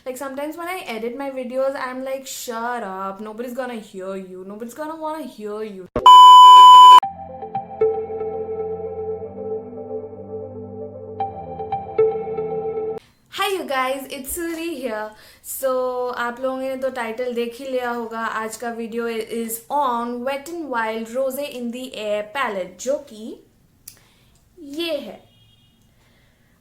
Like sometimes when I edit my videos, I'm like, shut up, nobody's gonna hear you, nobody's gonna wanna hear you. Hi you guys, it's Suri here. So आप लोगों ने तो title देख ही लिया होगा. आज का video is on Wet n Wild Rosé in the Air palette, जो कि ये है.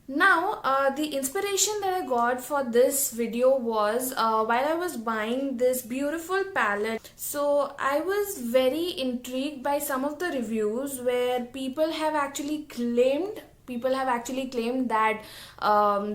Now, the inspiration that I got for this video was while I was buying this beautiful palette. So I was very intrigued by some of the reviews where people have actually claimed that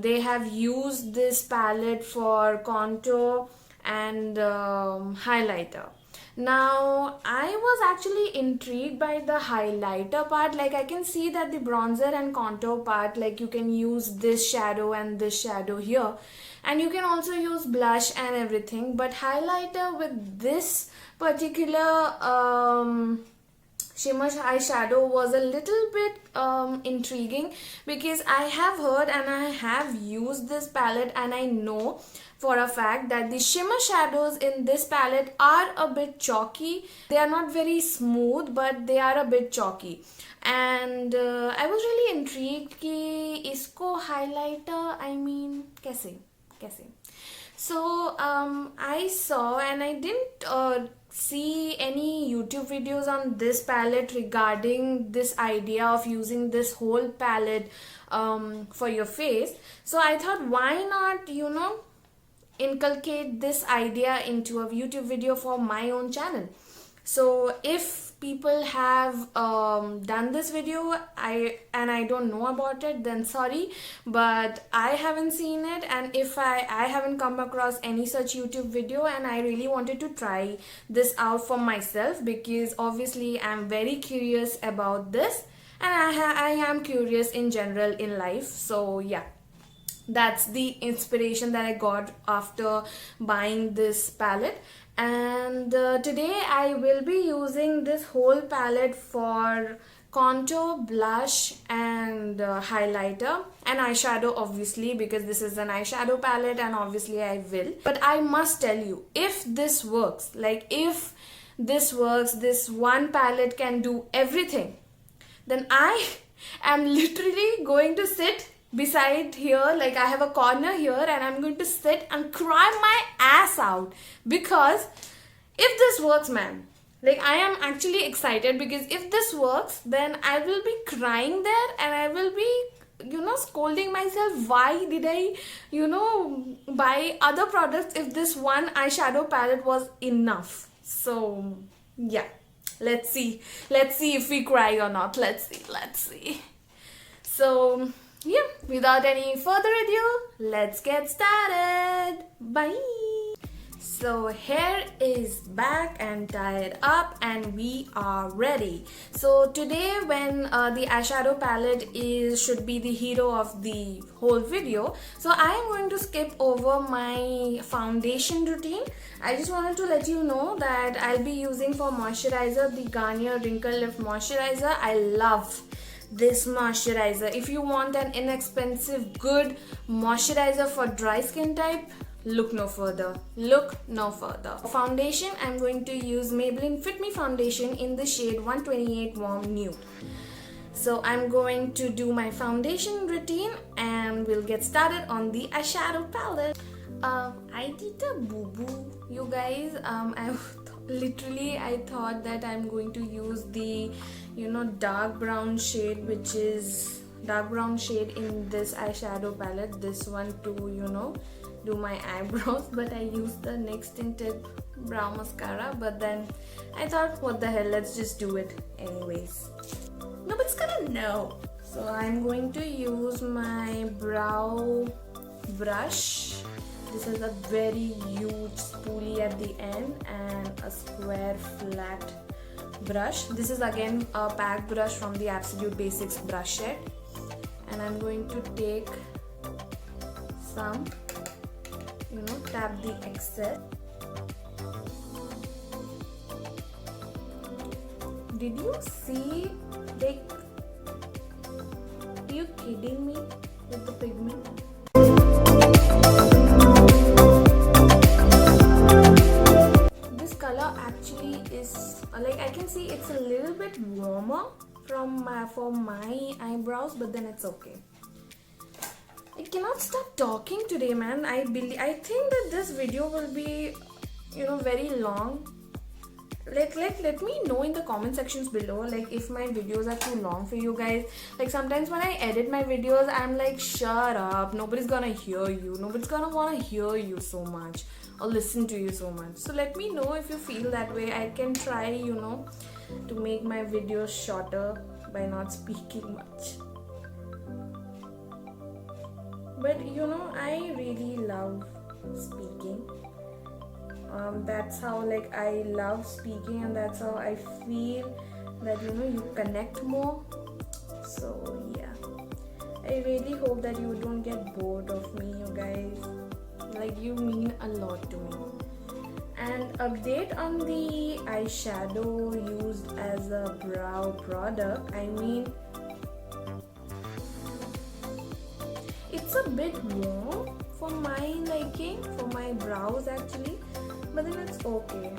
they have used this palette for contour and highlighter. Now I was actually intrigued by the highlighter part. Like I can see that the bronzer and contour part, like you can use this shadow and this shadow here, and you can also use blush and everything, but highlighter with this particular shimmer eyeshadow was a little bit intriguing, because I have heard and I have used this palette and I know for a fact that the shimmer shadows in this palette are a bit chalky. They are not very smooth, but they are a bit chalky, and I was really intrigued कि इसको highlighter, I mean कैसे. So I saw, and I didn't see any YouTube videos on this palette regarding this idea of using this whole palette for your face. So I thought, why not, inculcate this idea into a YouTube video for my own channel. So if people have done this video and I don't know about it, then sorry, but I haven't seen it, and if I haven't come across any such YouTube video, and I really wanted to try this out for myself, because obviously I'm very curious about this, and I am curious in general in life. So yeah, that's the inspiration that I got after buying this palette. And today I will be using this whole palette for contour, blush and highlighter and eyeshadow, obviously, because this is an eyeshadow palette and obviously I will. But I must tell you, if this works, this one palette can do everything, then I am literally going to sit beside here, like I have a corner here, and I'm going to sit and cry my ass out, because if this works, man, like I am actually excited, because if this works, then I will be crying there and I will be scolding myself, why did I buy other products if this one eyeshadow palette was enough. So yeah, let's see if we cry or not. Let's see. So yeah, without any further ado, let's get started. Bye. So hair is back and tied up and we are ready. So today, when the eyeshadow palette should be the hero of the whole video, so I am going to skip over my foundation routine. I just wanted to let you know that I'll be using for moisturizer the Garnier Wrinkle Lift Moisturizer. I love this moisturizer. If you want an inexpensive good moisturizer for dry skin type, look no further. Foundation, I'm going to use Maybelline Fit Me foundation in the shade 128 Warm Nude. So I'm going to do my foundation routine and we'll get started on the eyeshadow palette. I did a boo-boo, you guys. I thought that I'm going to use the dark brown shade, which is dark brown shade in this eyeshadow palette, this one, to do my eyebrows, but I used the NYX tinted brow mascara. But then I thought, what the hell, let's just do it anyways, nobody's gonna know. So I'm going to use my brow brush. This is a very huge spoolie at the end and a square flat brush. This is again a pack brush from the Absolute Basics brush set, and I'm going to take some, tap the excess. Did you see, like, are you kidding me with the pigment? little bit warmer for my eyebrows, but then it's okay. I cannot stop talking today, man. I think that this video will be, very long. Let me know in the comment sections below, like, if my videos are too long for you guys. Like, sometimes when I edit my videos, I'm like, shut up, nobody's gonna hear you, nobody's gonna want to hear you so much or listen to you so much. So let me know if you feel that way. I can try, to make my videos shorter by not speaking much. But I really love speaking. That's how, like, I love speaking, and that's how I feel that you connect more. So yeah, I really hope that you don't get bored of me, you guys. Like, you mean a lot to me. And update on the eyeshadow used as a brow product. I mean, it's a bit warm for my liking, for my brows actually, but then it's okay.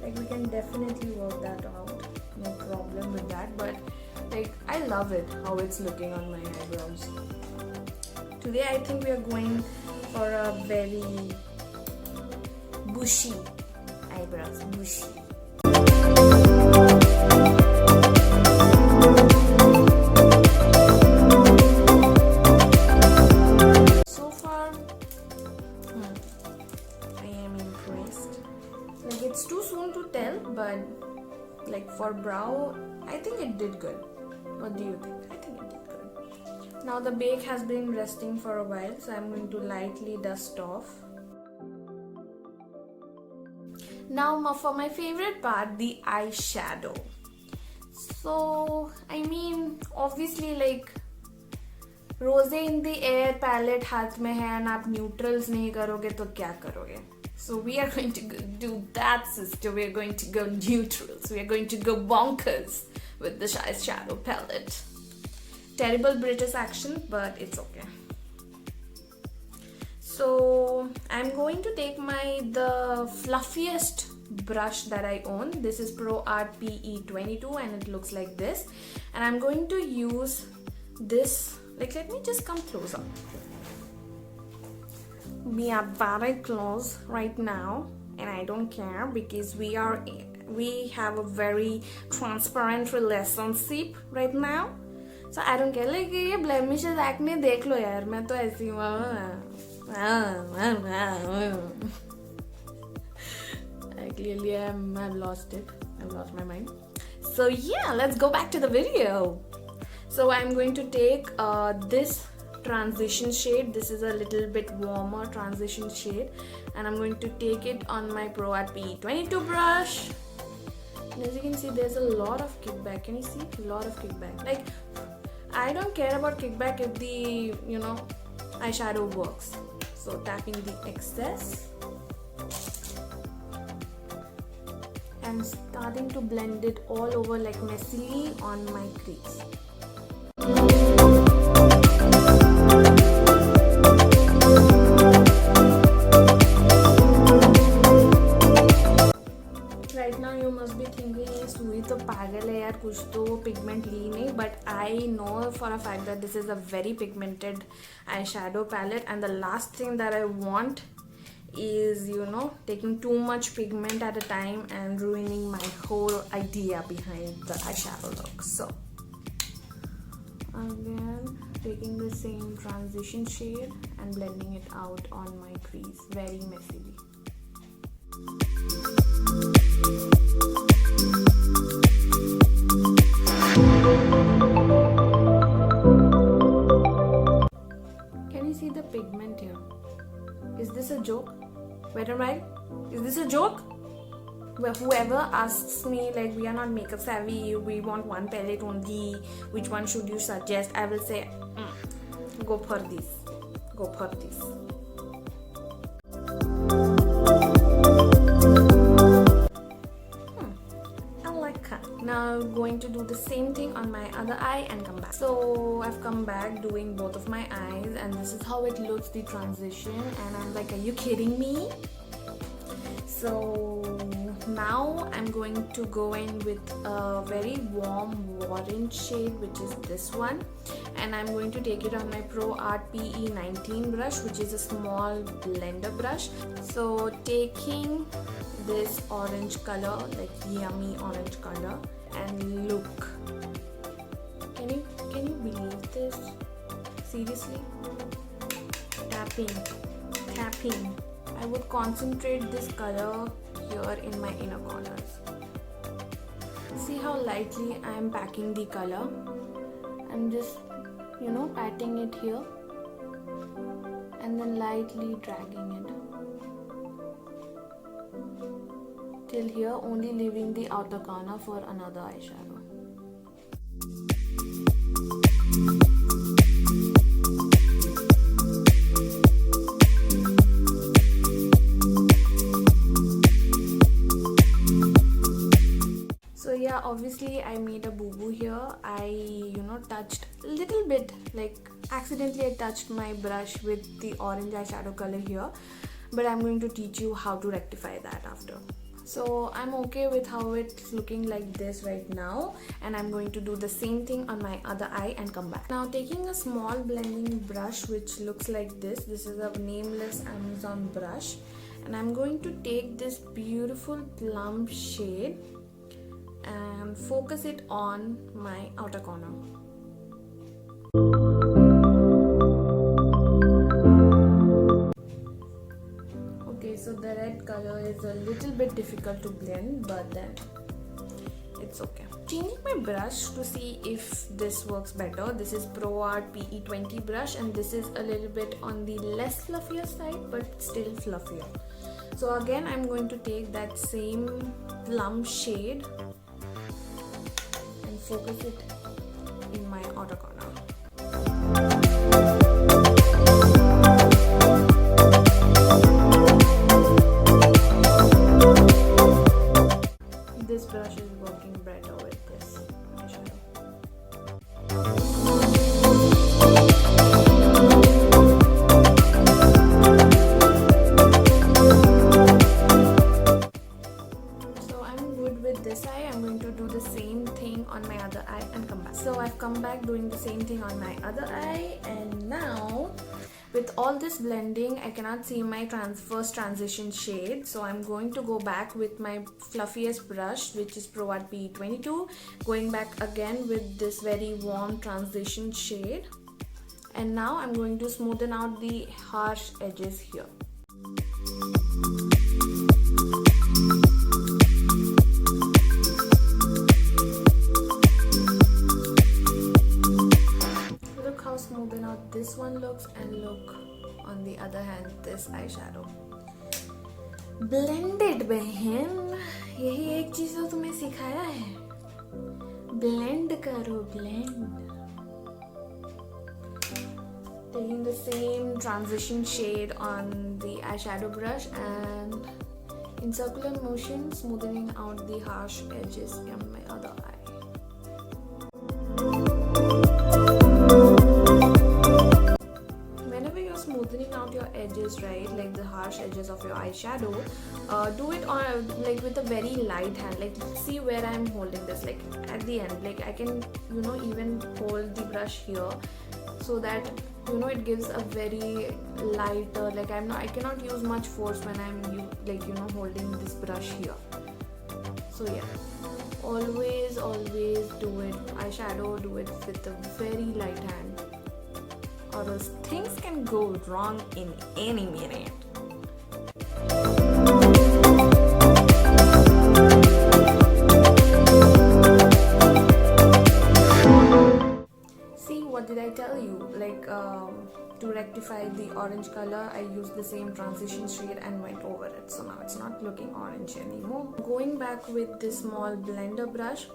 Like, we can definitely work that out, no problem with that. But like, I love it how it's looking on my eyebrows. Today I think we are going for a very bushy eyebrows, bushy. So far, I am impressed. Like, it's too soon to tell, but like, for brow, I think it did good. What do you think? I think it did good. Now the bake has been resting for a while, so I'm going to lightly dust off. Now for my favorite part, the eyeshadow. So I mean, obviously, like, Rosé in the air palette हाथ में है, and आप neutrals नहीं करोगे तो क्या करोगे? So we are going to do that, sister. We are going to go neutrals. We are going to go bonkers with the eyeshadow palette. Terrible British accent, but it's okay. So I'm going to take the fluffiest brush that I own. This is Pro Art PE22, and it looks like this. And I'm going to use this. Like, let me just come closer. We are very close right now, and I don't care because we have a very transparent relationship right now. So I don't care. Like, ये blemishes acne देख लो यार, मैं तो ऐसी clearly I've lost it. I've lost my mind. So yeah, let's go back to the video. So I'm going to take this transition shade. This is a little bit warmer transition shade, and I'm going to take it on my Pro Art PE22 brush. And as you can see, there's a lot of kickback. Can you see? A lot of kickback. Like, I don't care about kickback if the eyeshadow works. So tapping the excess and starting to blend it all over, like, messily on my crease. Right now you must be thinking, Suri to pagal hai yaar, kuch to pigment li nahi. But I know for a fact that this is a very pigmented eyeshadow palette, and the last thing that I want is, taking too much pigment at a time and ruining my whole idea behind the eyeshadow look. So again, taking the same transition shade and blending it out on my crease very messily. Can you see the pigment here? Is this a joke? Wait a minute. Is this a joke? Well, whoever asks me, like, we are not makeup savvy, we want one palette only, which one should you suggest? I will say, go for this. Go for this. I like that. Now going to do the same thing on my other eye and come back. So I've come back doing both of my eyes, and this is how it looks, the transition. And I'm like, are you kidding me? So now I'm going to go in with a very warm orange shade, which is this one, and I'm going to take it on my Pro Art PE19 brush, which is a small blender brush. So taking this orange color, like yummy orange color, and look, can you believe this? Seriously, tapping. I would concentrate this color here in my inner corners. See how lightly I am packing the color. I'm just, patting it here and then lightly dragging it till here, only leaving the outer corner for another eyeshadow. Yeah, obviously I made a boo-boo here. I touched a little bit, like accidentally I touched my brush with the orange eyeshadow color here, but I'm going to teach you how to rectify that after. So I'm okay with how it's looking like this right now, and I'm going to do the same thing on my other eye and come back. Now taking a small blending brush which looks like this is a nameless Amazon brush, and I'm going to take this beautiful plum shade and focus it on my outer corner. Okay, so the red color is a little bit difficult to blend, but then it's okay. Changing my brush to see if this works better. This is Pro Art PE20 brush, and this is a little bit on the less fluffier side but still fluffier. So again, I'm going to take that same plum shade and focus it in my outer corner. This brush is working better with this eyeshadow. So I'm good with this eye. I'm going to do the same thing on my other eye and come back. So I've come back doing the same thing on my other eye, and now with all this blending, I cannot see my first transition shade. So I'm going to go back with my fluffiest brush, which is Pro Art PE22, going back again with this very warm transition shade. And now I'm going to smoothen out the harsh edges here. Look how smoothen out this one looks, and look on the other hand this eyeshadow. Blended बहन, यही एक चीज तो तुम्हें सिखाया है. Blend करो, blend. Taking the same transition shade on the eyeshadow brush and in circular motion smoothing out the harsh edges on my other eye. Smoothing out your edges, right, like the harsh edges of your eyeshadow, do it on like with a very light hand. Like see where I'm holding this, like at the end, like I can even hold the brush here so that it gives a very lighter, like I cannot use much force when I'm holding this brush here. So yeah, always do it, eyeshadow, do it with a very light hand, or else things can go wrong in any minute. See, what did I tell you? Like to rectify the orange color, I used the same transition shade and went over it. So now it's not looking orange anymore. Going back with this small blender brush,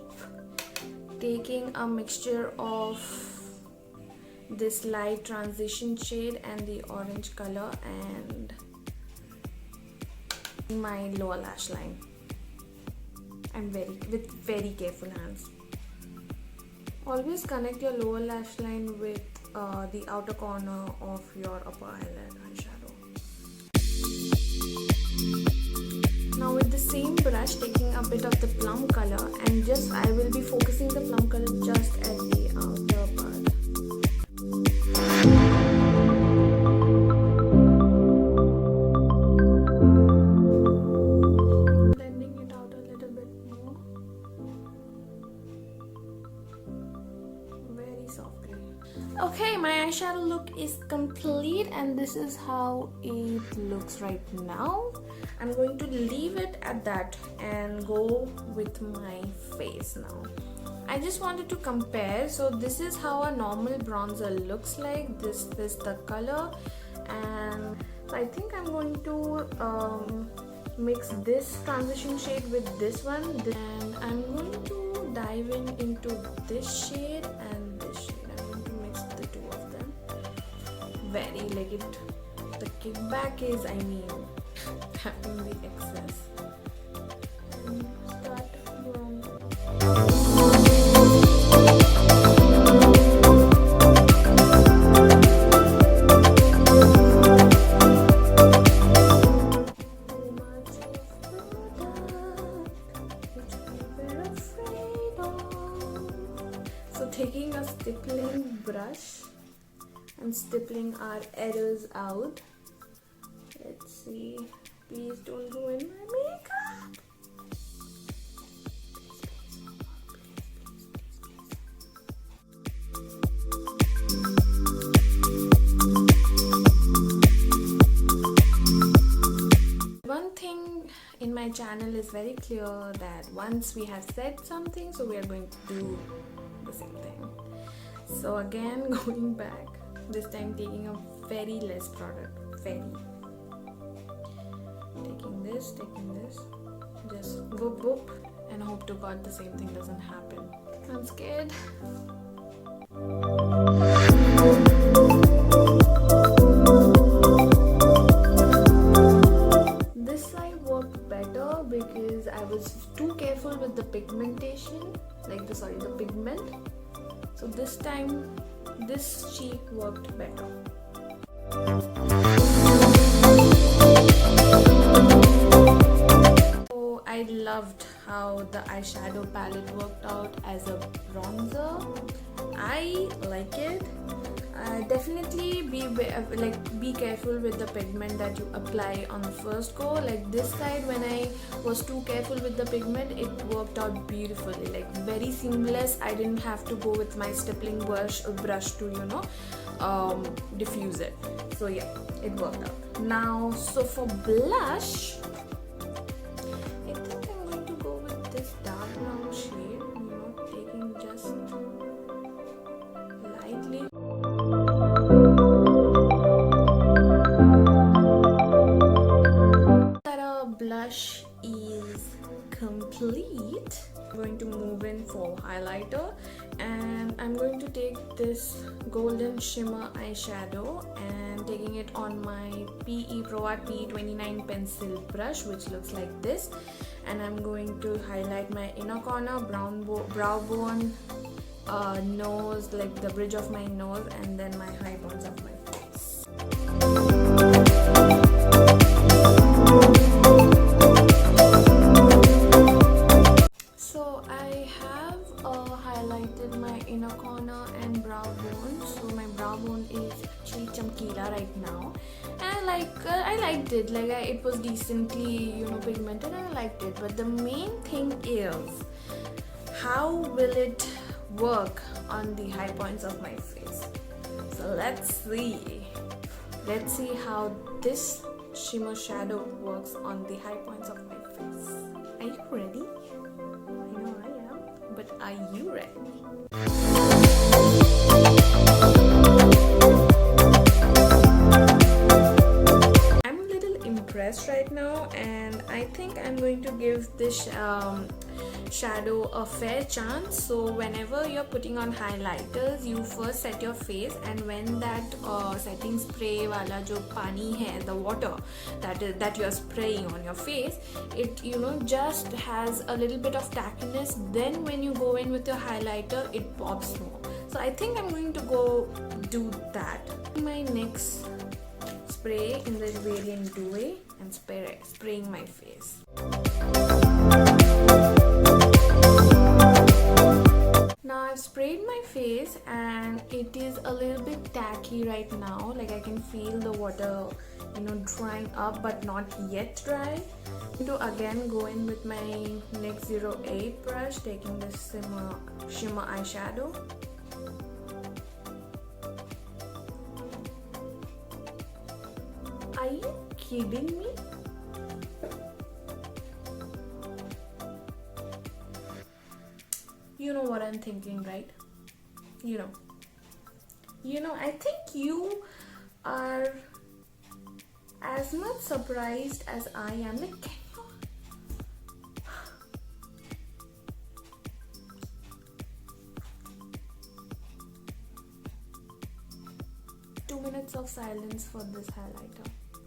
taking a mixture of this light transition shade and the orange color and my lower lash line. I'm with very careful hands. Always connect your lower lash line with the outer corner of your upper eyelid eyeshadow. brush, taking a bit of the plum color, and just I will be focusing the plum color just at the outer part. Blending it out a little bit more. Very softly. Okay, my eyeshadow look is complete, and this is how it looks right now. I'm going to leave it at that and go with my face now. I just wanted to compare. So this is how a normal bronzer looks like. This is the color, and I think I'm going to mix this transition shade with this one, and I'm going to dive into this shade and this shade. I'm going to mix the two of them. Very like it. The kickback is, I mean, having the excess. And start bronzing. Taking a stippling brush and stippling our errors out. Let's see. Please don't ruin my makeup. One thing in my channel is very clear, that once we have said something, so we are going to do the same thing. So again, going back, this time taking a very less product, taking this, just whoop whoop, and hope to God the same thing doesn't happen. I'm scared. This side worked better because I was too careful with the pigmentation, the pigment. So this time, this cheek worked better. So I loved how the eyeshadow palette worked out as a bronzer. I like it. Definitely be careful with the pigment that you apply on the first go. Like this side, when I was too careful with the pigment, it worked out beautifully, like very seamless. I didn't have to go with my stippling brush to diffuse it. So yeah, it worked out. Now, so for blush, I think I'm going to go with this dark brown shade, taking just lightly. Blush is complete. I'm going to move in for highlighter, and I'm going to take this golden shimmer eyeshadow and taking it on my Pro Art PE29 pencil brush, which looks like this, and I'm going to highlight my inner corner, brow bone, nose, like the bridge of my nose, and then my high bones of my face. Inner corner and brow bone. So my brow bone is actually chamkila right now, and I liked it. It was decently pigmented, and I liked it. But the main thing is, how will it work on the high points of my face? So let's see how this shimmer shadow works on the high points of my face. Are you ready? I know I am, but are you ready? I'm a little impressed right now, and I think I'm going to give this shadow a fair chance. So whenever you're putting on highlighters, you first set your face, and when that setting spray wala jo pani hai, the water that you're spraying on your face, it just has a little bit of tackiness. Then when you go in with your highlighter, it pops more. So I think I'm going to go do that. My next spray in the variant Dewy and spraying my face. sticky right now. Like I can feel the water, you know, drying up but not yet dry. I'm going to again go in with my NYX 08 brush, taking this shimmer eyeshadow. Are you kidding me? You know what I'm thinking, right? You know, I think you are as much surprised as I am. Like, can you? 2 minutes of silence for this highlighter.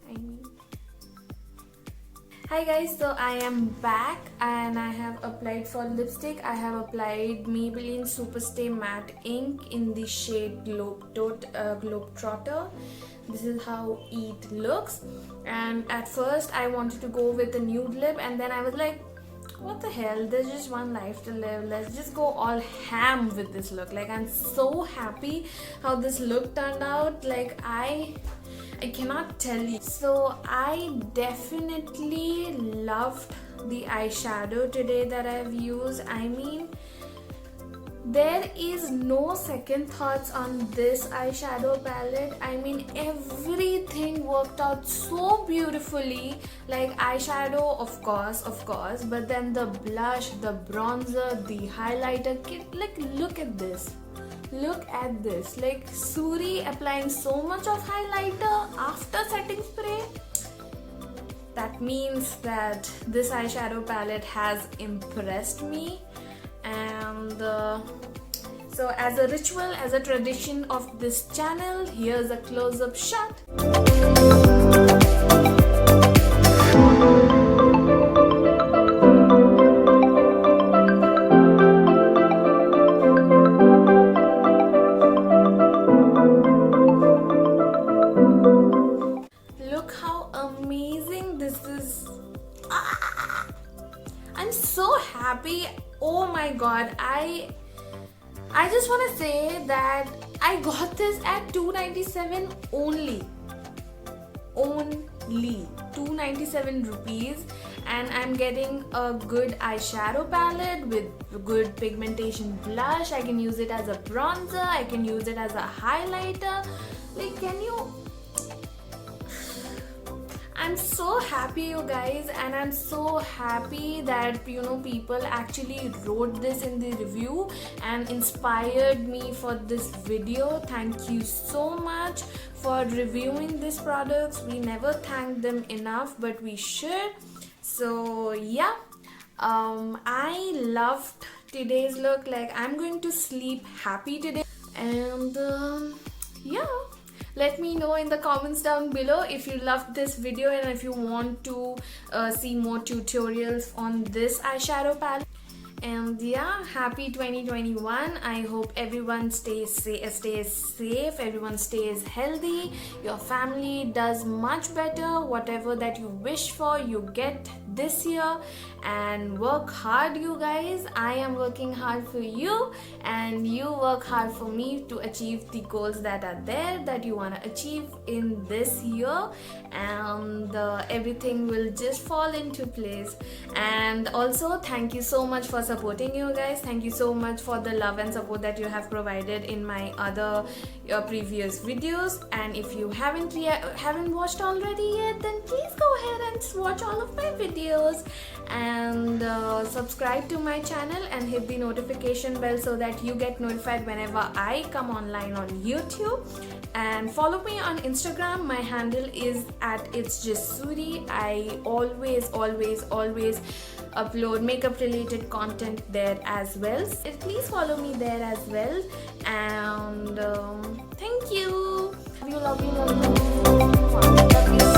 I mean. Hi guys, so I am back and I have applied for lipstick. I have applied Maybelline Superstay Matte Ink in the shade Trotter. This is how it looks. And at first I wanted to go with a nude lip, and then I was like, what the hell, there's just one life to live, let's just go all ham with this look. Like, I'm so happy how this look turned out. Like, I cannot tell you. So I definitely loved the eyeshadow today that I've used. I mean, there is no second thoughts on this eyeshadow palette. I mean, everything worked out so beautifully. Like eyeshadow, of course, but then the blush, the bronzer, the highlighter. Like, look at this. Look at this. Like Suri applying so much of highlighter after setting spray. That means that this eyeshadow palette has impressed me. And so as a ritual, as a tradition of this channel, here's a close-up shot. Look how amazing this is. I'm so happy. Oh my god, I just want to say that I got this at $297 only 297 rupees, and I'm getting a good eyeshadow palette with good pigmentation blush. I can use it as a bronzer, I can use it as a highlighter. Like, can you? I'm so happy, you guys, and I'm so happy that, you know, people actually wrote this in the review and inspired me for this video. Thank you so much for reviewing these products. We never thank them enough, but we should. So yeah, I loved today's look. Like, I'm going to sleep happy today, and yeah. Let me know in the comments down below if you loved this video and if you want to see more tutorials on this eyeshadow palette. And yeah, happy 2021. I hope everyone stays safe, everyone stays healthy, your family does much better. Whatever that you wish for, you get this year. And work hard, you guys. I am working hard for you, and you work hard for me to achieve the goals that are there that you want to achieve in this year, and everything will just fall into place. And also, thank you so much for supporting, you guys. Thank you so much for the love and support that you have provided in my other previous videos. And if you haven't watched already yet, then please go ahead and watch all of my videos, and subscribe to my channel and hit the notification bell so that you get notified whenever I come online on YouTube. And follow me on Instagram. My handle is @itsjustsuri. I always upload makeup related content there as well. So please follow me there as well. And thank you. Love you.